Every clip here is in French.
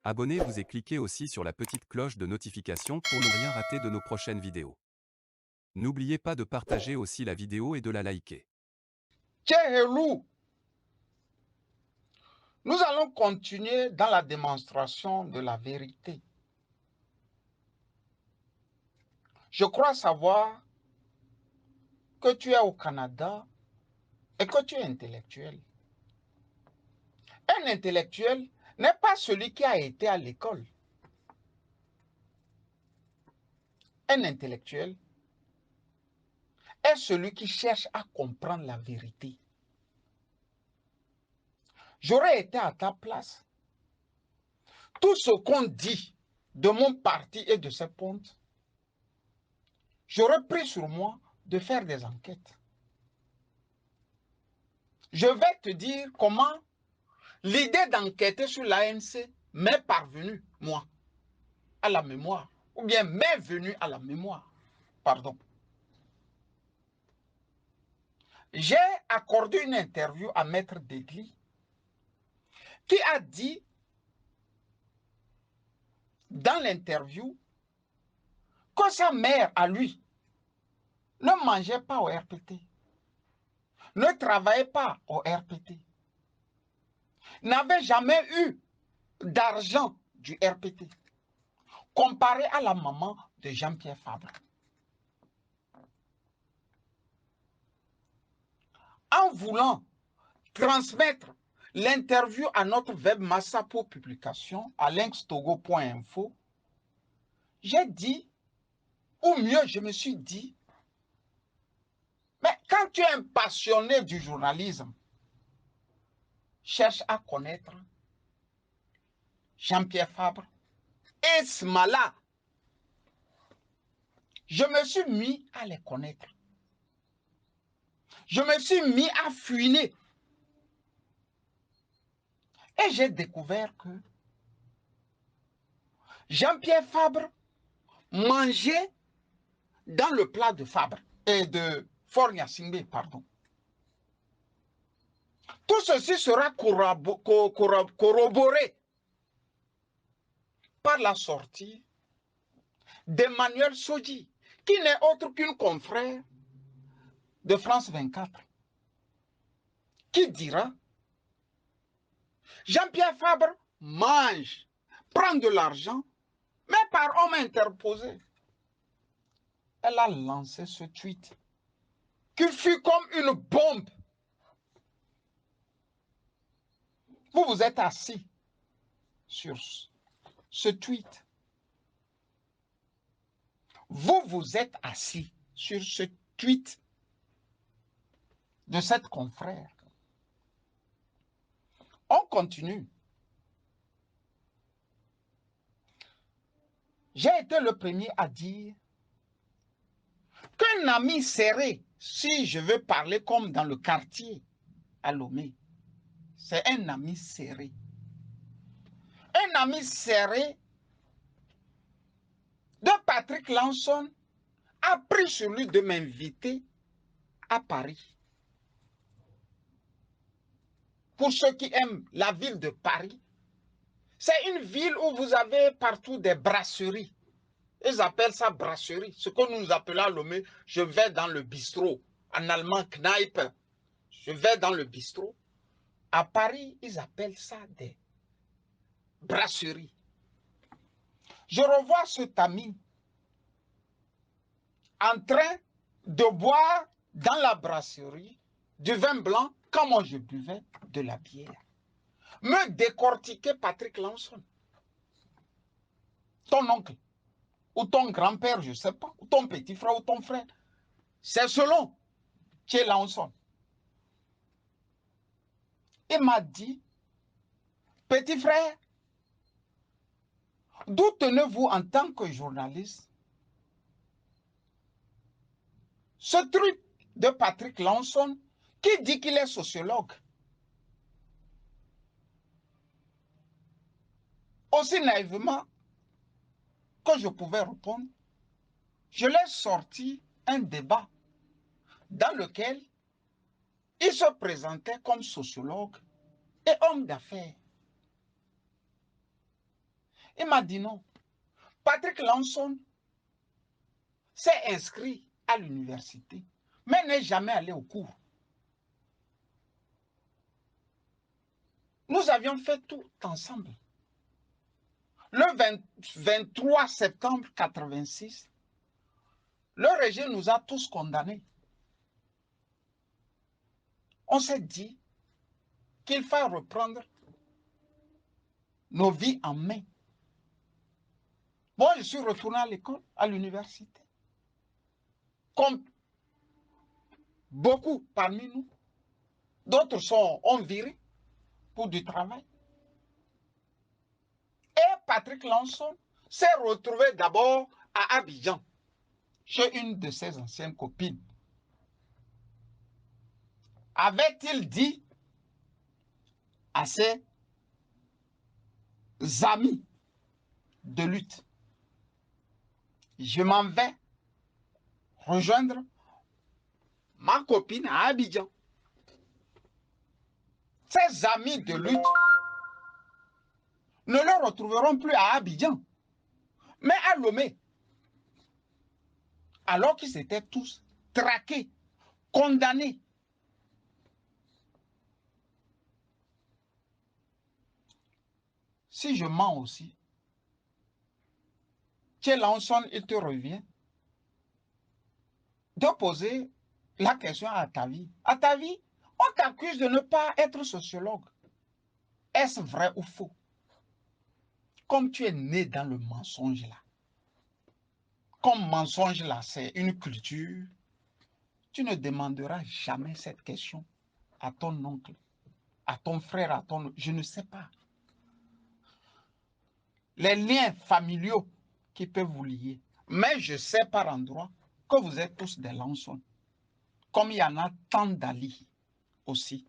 Abonnez-vous et cliquez aussi sur la petite cloche de notification pour ne rien rater de nos prochaines vidéos. N'oubliez pas de partager aussi la vidéo et de la liker. Tchéhelou, nous allons continuer dans la démonstration de la vérité. Je crois savoir que tu es au Canada et que tu es intellectuel. Un intellectuel n'est pas celui qui a été à l'école. Un intellectuel est celui qui cherche à comprendre la vérité. J'aurais été à ta place. Tout ce qu'on dit de mon parti et de ses pontes, j'aurais pris sur moi de faire des enquêtes. Je vais te dire comment l'idée d'enquêter sur l'ANC m'est parvenue, moi, à la mémoire, ou bien m'est venue à la mémoire, pardon. J'ai accordé une interview à Maître Degli qui a dit dans l'interview que sa mère, à lui, ne mangeait pas au RPT, ne travaillait pas au RPT, n'avait jamais eu d'argent du RPT, comparé à la maman de Jean-Pierre Fabre. En voulant transmettre l'interview à notre webmaster pour publication à linkstogo.info, j'ai dit, ou mieux, je me suis dit, mais quand tu es un passionné du journalisme, cherche à connaître Jean-Pierre Fabre et Smala. Je me suis mis à les connaître. Je me suis mis à fouiner. Et j'ai découvert que Jean-Pierre Fabre mangeait dans le plat de Fabre et de Faure Gnassingbé, pardon. Tout ceci sera corroboré par la sortie d'Emmanuel Sodji, qui n'est autre qu'une confrère de France 24, qui dira Jean-Pierre Fabre mange, prend de l'argent, mais par homme interposé. Elle a lancé ce tweet qui fut comme une bombe. Vous vous êtes assis sur ce tweet. Vous vous êtes assis sur ce tweet de cette confrère. On continue. J'ai été le premier à dire qu'un ami serré, si je veux parler comme dans le quartier à Lomé, c'est un ami serré. Un ami serré de Patrick Lanson a pris sur lui de m'inviter à Paris. Pour ceux qui aiment la ville de Paris, c'est une ville où vous avez partout des brasseries. Ils appellent ça brasserie. Ce que nous appelons à Lomé, je vais dans le bistrot. En allemand, Kneipe. Je vais dans le bistrot. À Paris, ils appellent ça des brasseries. Je revois cet ami en train de boire dans la brasserie du vin blanc comme moi je buvais de la bière. Me décortiquer Patrick Lanson. Ton oncle, ou ton grand-père, je ne sais pas, ou ton petit frère, ou ton frère. C'est selon qui est Lanson. Il m'a dit, petit frère, d'où tenez-vous en tant que journaliste ce truc de Patrick Lanson qui dit qu'il est sociologue? Aussi naïvement que je pouvais répondre, je l'ai sorti un débat dans lequel il se présentait comme sociologue et homme d'affaires. Il m'a dit non. Patrick Lansson s'est inscrit à l'université, mais n'est jamais allé au cours. Nous avions fait tout ensemble. Le 23 septembre 86, le régime nous a tous condamnés. On s'est dit qu'il fallait reprendre nos vies en main. Moi, je suis retourné à l'école, à l'université. Comme beaucoup parmi nous, d'autres ont viré pour du travail. Et Patrick Lansson s'est retrouvé d'abord à Abidjan, chez une de ses anciennes copines. Avait-il dit à ses amis de lutte, je m'en vais rejoindre ma copine à Abidjan. Ses amis de lutte ne le retrouveront plus à Abidjan, mais à Lomé. Alors qu'ils étaient tous traqués, condamnés. Si je mens aussi, Lansson, il te revient de poser la question à ta vie. À ta vie, on t'accuse de ne pas être sociologue. Est-ce vrai ou faux? Comme tu es né dans le mensonge là, comme mensonge là, c'est une culture, tu ne demanderas jamais cette question à ton oncle, à ton frère, à ton... Je ne sais pas. Les liens familiaux qui peuvent vous lier. Mais je sais par endroit que vous êtes tous des Lansson. Comme il y en a tant d'Ali aussi.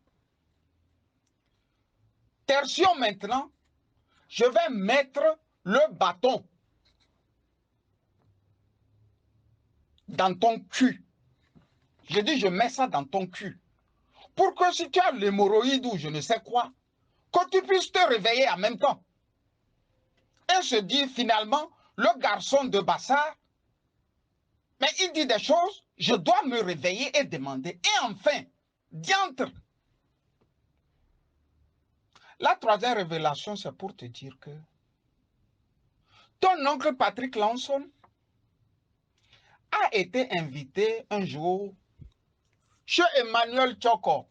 Tertion maintenant, je vais mettre le bâton dans ton cul. Je dis, je mets ça dans ton cul. Pour que si tu as l'hémorroïde ou je ne sais quoi, que tu puisses te réveiller en même temps. Et se dire finalement, le garçon de Bassar, mais il dit des choses, je dois me réveiller et demander. Et enfin, diantre. La troisième révélation, c'est pour te dire que ton oncle Patrick Lansson a été invité un jour chez Emmanuel Tchoko.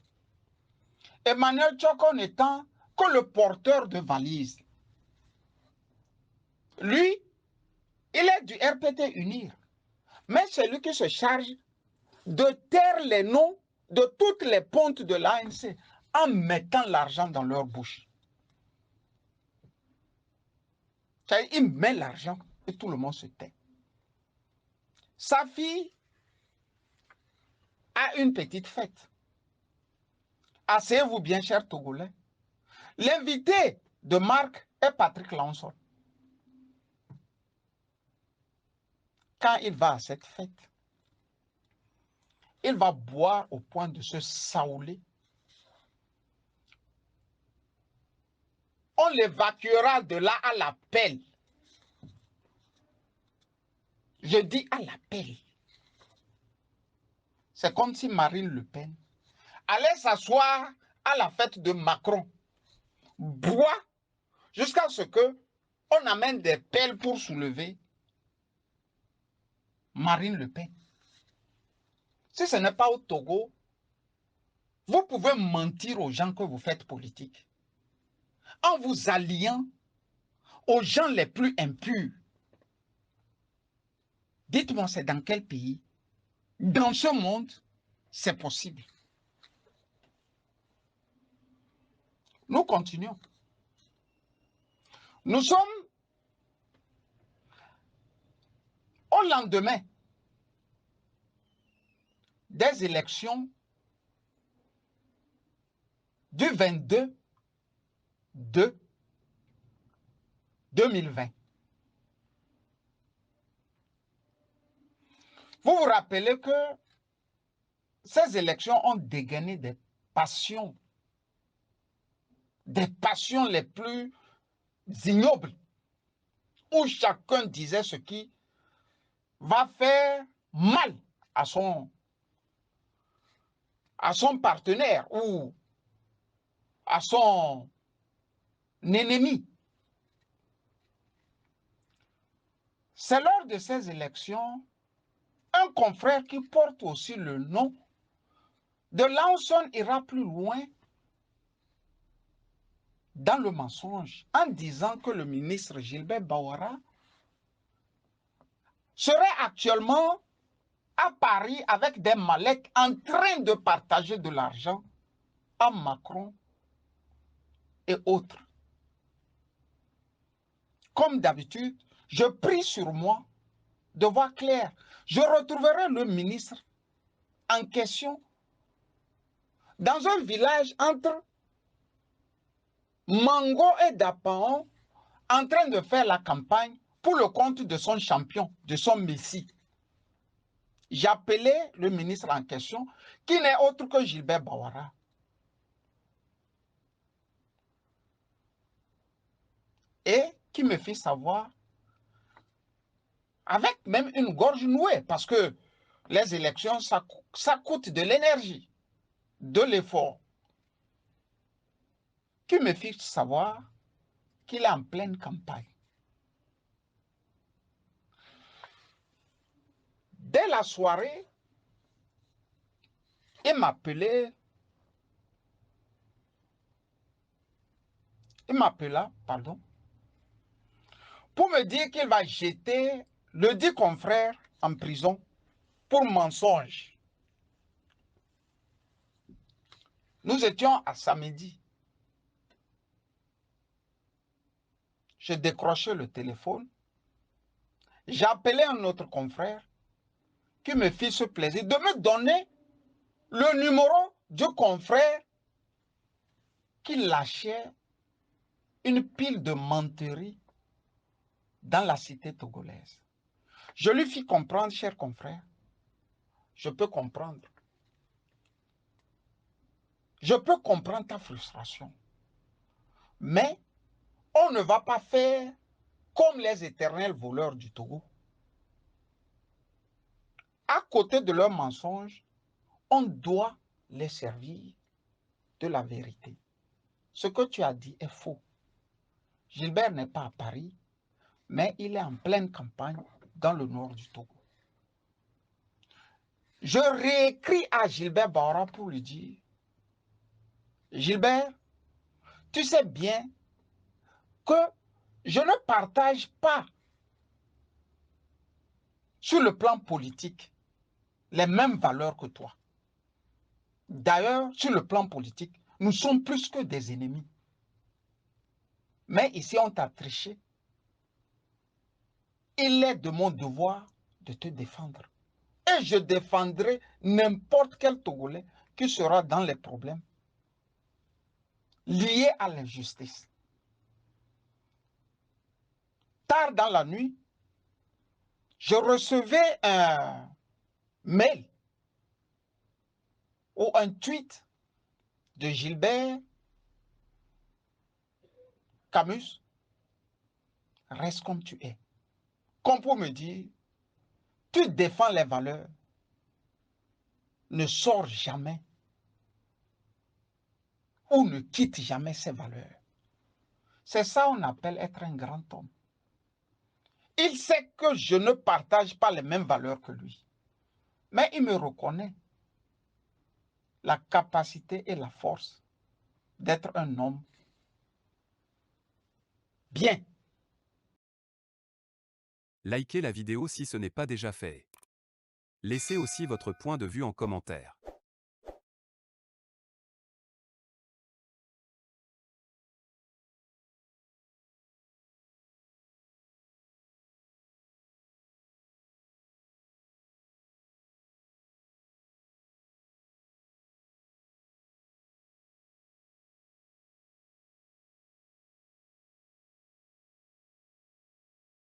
Emmanuel Tchoko n'étant que le porteur de valises. Lui, il est du RPT Unir. Mais c'est lui qui se charge de taire les noms de toutes les pontes de l'ANC en mettant l'argent dans leur bouche. Il met l'argent et tout le monde se tait. Sa fille a une petite fête. Asseyez-vous bien, chers Togolais. L'invité de Marc est Patrick Lansson. Quand il va à cette fête, il va boire au point de se saouler. On l'évacuera de là à la pelle. Je dis à la pelle. C'est comme si Marine Le Pen allait s'asseoir à la fête de Macron, boit jusqu'à ce que on amène des pelles pour soulever Marine Le Pen. Si ce n'est pas au Togo, vous pouvez mentir aux gens que vous faites politique en vous alliant aux gens les plus impurs. Dites-moi, c'est dans quel pays? Dans ce monde, c'est possible. Nous continuons. Nous sommes au lendemain des élections du 22/2/2020. Vous vous rappelez que ces élections ont dégainé des passions les plus ignobles. où chacun disait ce qui va faire mal à son partenaire ou à son ennemi. C'est lors de ces élections, un confrère qui porte aussi le nom de Lawson ira plus loin dans le mensonge en disant que le ministre Gilbert Bawara serait actuellement à Paris avec des mallettes en train de partager de l'argent à Macron et autres. Comme d'habitude, je prie sur moi de voir clair. Je retrouverai le ministre en question dans un village entre Mango et Dapaon en train de faire la campagne pour le compte de son champion, de son messie. J'appelais le ministre en question, qui n'est autre que Gilbert Bawara. Et qui me fit savoir, avec même une gorge nouée, parce que les élections, ça coûte de l'énergie, de l'effort, qui me fit savoir qu'il est en pleine campagne. Dès la soirée, il m'appela, pour me dire qu'il va jeter le dit confrère en prison pour mensonge. Nous étions à samedi. Je décrochais le téléphone. J'appelais un autre confrère qui me fit ce plaisir de me donner le numéro du confrère qui lâchait une pile de menteries dans la cité togolaise. Je lui fis comprendre, cher confrère, je peux comprendre. Je peux comprendre ta frustration. Mais on ne va pas faire comme les éternels voleurs du Togo. À côté de leurs mensonges, on doit les servir de la vérité. Ce que tu as dit est faux. Gilbert n'est pas à Paris, mais il est en pleine campagne dans le nord du Togo. Je réécris à Gilbert Bawara pour lui dire, Gilbert, tu sais bien que je ne partage pas sur le plan politique les mêmes valeurs que toi. D'ailleurs, sur le plan politique, nous sommes plus que des ennemis. Mais ici, on t'a triché. Il est de mon devoir de te défendre. Et je défendrai n'importe quel Togolais qui sera dans les problèmes liés à l'injustice. Tard dans la nuit, je recevais un mail ou un tweet de Gilbert Camus. Reste comme tu es. Comme pour me dire, tu défends les valeurs. Ne sors jamais ou ne quitte jamais ces valeurs. C'est ça qu'on appelle être un grand homme. Il sait que je ne partage pas les mêmes valeurs que lui. Mais il me reconnaît la capacité et la force d'être un homme bien. Likez la vidéo si ce n'est pas déjà fait. Laissez aussi votre point de vue en commentaire.